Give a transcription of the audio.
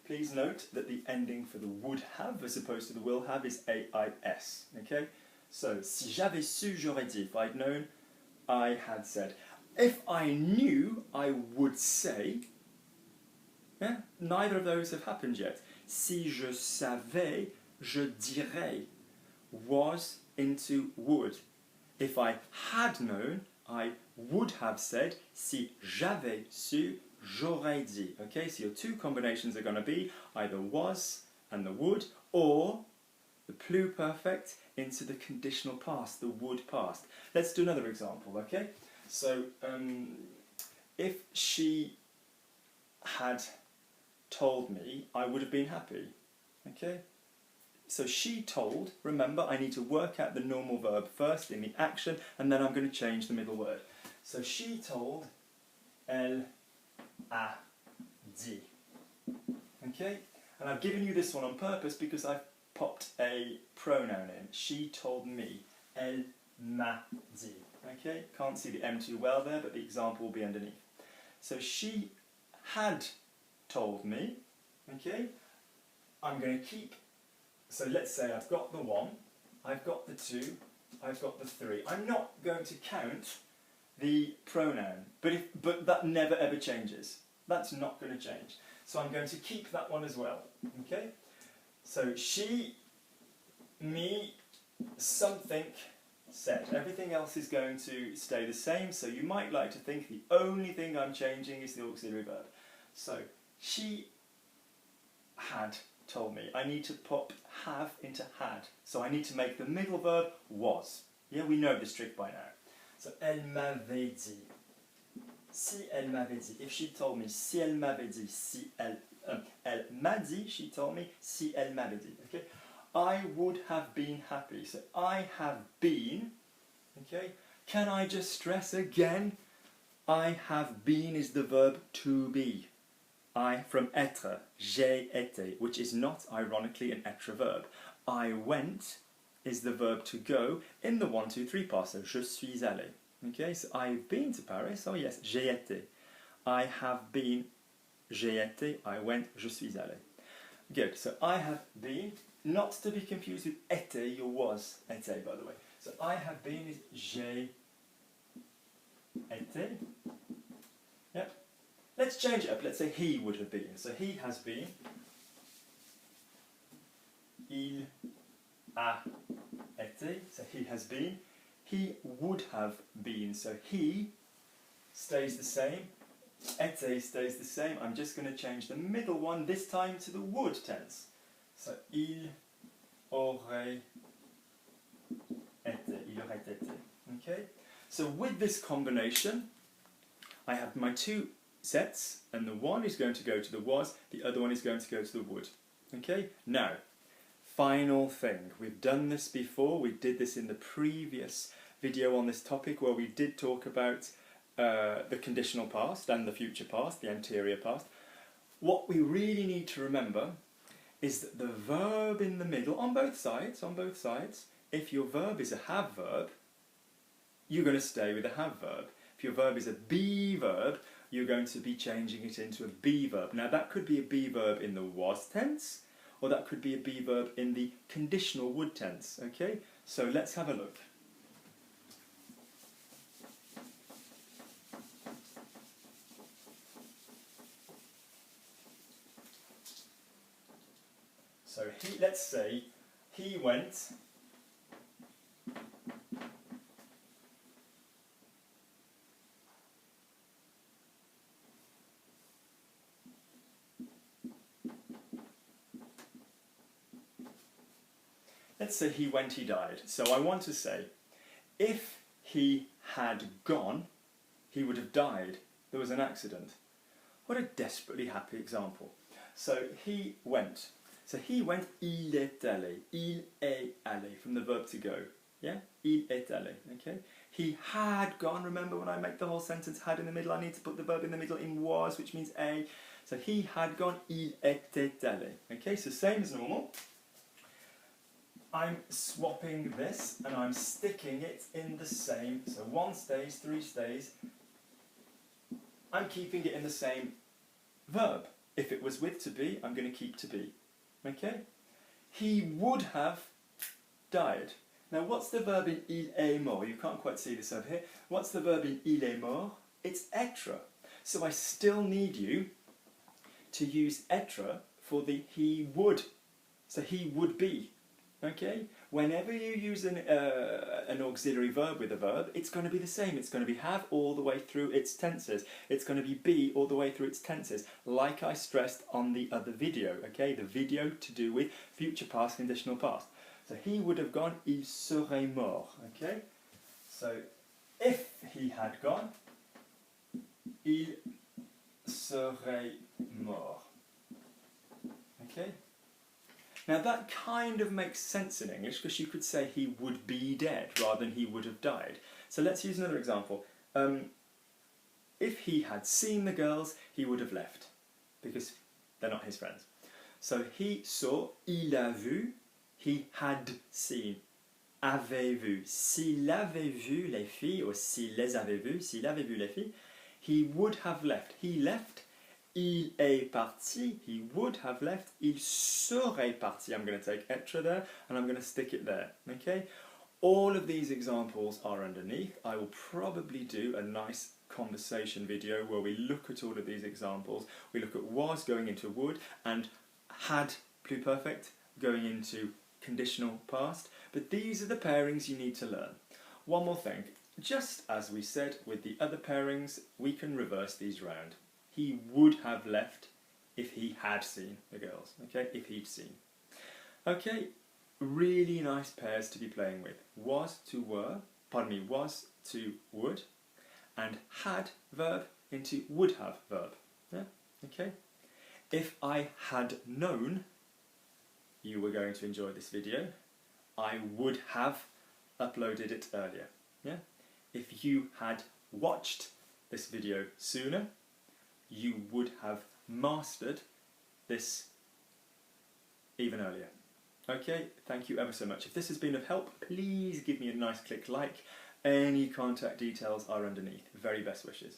please note that the ending for the would have as opposed to the will have is AIS. Okay? So, si j'avais su, j'aurais dit. If I'd known, I had said. If I knew, I would say. Yeah? Neither of those have happened yet. Si je savais, je dirais. Was into would. If I had known, I would have said. Si j'avais su, j'aurais dit. Okay, so your two combinations are going to be either was and the would, or the pluperfect into the conditional past, the would past. Let's do another example, okay? So, if she had told me, I would have been happy, okay? So she told, remember, I need to work out the normal verb first in the action, and then I'm going to change the middle word. So she told, elle a dit. Okay? And I've given you this one on purpose because I've popped a pronoun in. She told me. Elle m'a dit. Okay? Can't see the M too well there, but the example will be underneath. So she had told me. Okay? I'm going to keep. So let's say I've got the 1, I've got the 2, I've got the 3. I'm not going to count the pronoun, but that never ever changes. That's not going to change. So I'm going to keep that one as well. Okay? So she, me, something said. Everything else is going to stay the same, so you might like to think the only thing I'm changing is the auxiliary verb. So she had told me. I need to pop have into had. So I need to make the middle verb was. Yeah, we know this trick by now. So elle m'avait dit. Si elle m'avait dit. If she told me, si elle m'avait dit, si elle m'a dit, she told me, si elle m'avait dit. Okay? I would have been happy. So I have been. Okay? Can I just stress again? I have been is the verb to be. I from être, j'ai été, which is not, ironically, an être verb. I went is the verb to go in the 1, 2, 3 part, so je suis allé. Okay, so I've been to Paris, oh yes, j'ai été. I have been, j'ai été, I went, je suis allé. Good, so I have been, not to be confused with été, your was, été, by the way. So I have been is j'ai été. Yep. Let's change it up. Let's say he would have been. So he has been. Il a été. So he has been. He would have been. So he stays the same. Été stays the same. I'm just going to change the middle one, this time to the would tense. So il aurait été. Il aurait été. Okay? So with this combination, I have my two sets, and the one is going to go to the was, the other one is going to go to the would. Okay? Now, final thing. We've done this before. We did this in the previous video on this topic where we did talk about the conditional past and the future past, the anterior past. What we really need to remember is that the verb in the middle, on both sides, if your verb is a have verb, you're going to stay with a have verb. If your verb is a be verb, you're going to be changing it into a be verb. Now that could be a be verb in the was tense, or that could be a be verb in the conditional would tense. Okay? So let's have a look. So let's say he went Let's say he went, he died. So I want to say, if he had gone, he would have died. There was an accident. What a desperately happy example. So he went. So he went, il est allé. Il est allé, from the verb to go. Yeah? Il est allé. Okay? He had gone. Remember when I make the whole sentence had in the middle, I need to put the verb in the middle in was, which means a. So he had gone, il était allé. Okay? So same as normal. I'm swapping this and I'm sticking it in the same, so 1 stays, 3 stays. I'm keeping it in the same verb. If it was with to be, I'm going to keep to be. Okay? He would have died. Now, what's the verb in il est mort? You can't quite see this over here. What's the verb in il est mort? It's être. So I still need you to use être for the he would. So he would be. Okay? Whenever you use an auxiliary verb with a verb, it's going to be the same. It's going to be have all the way through its tenses. It's going to be all the way through its tenses, like I stressed on the other video. Okay? The video to do with future past, conditional past. So he would have gone, il serait mort. Okay? So if he had gone, il serait mort. Okay? Now that kind of makes sense in English because you could say he would be dead rather than he would have died. So let's use another example. If he had seen the girls, he would have left because they're not his friends. So he saw, il a vu, he had seen, avait vu. S'il avait vu les filles, or s'il les avait vues, s'il avait vu les filles, he would have left. He left. Il est parti, he would have left. Il serait parti. I'm going to take être there and I'm going to stick it there. Okay? All of these examples are underneath. I will probably do a nice conversation video where we look at all of these examples. We look at was going into would and had pluperfect going into conditional past. But these are the pairings you need to learn. One more thing. Just as we said with the other pairings, we can reverse these round. He would have left if he had seen the girls, okay, if he'd seen. Okay, really nice pairs to be playing with. Was to were, was to would, and had verb into would have verb. Yeah, okay. If I had known you were going to enjoy this video, I would have uploaded it earlier. Yeah. If you had watched this video sooner, you would have mastered this even earlier. Okay, thank you ever so much. If this has been of help, please give me a nice click like. Any contact details are underneath. Very best wishes.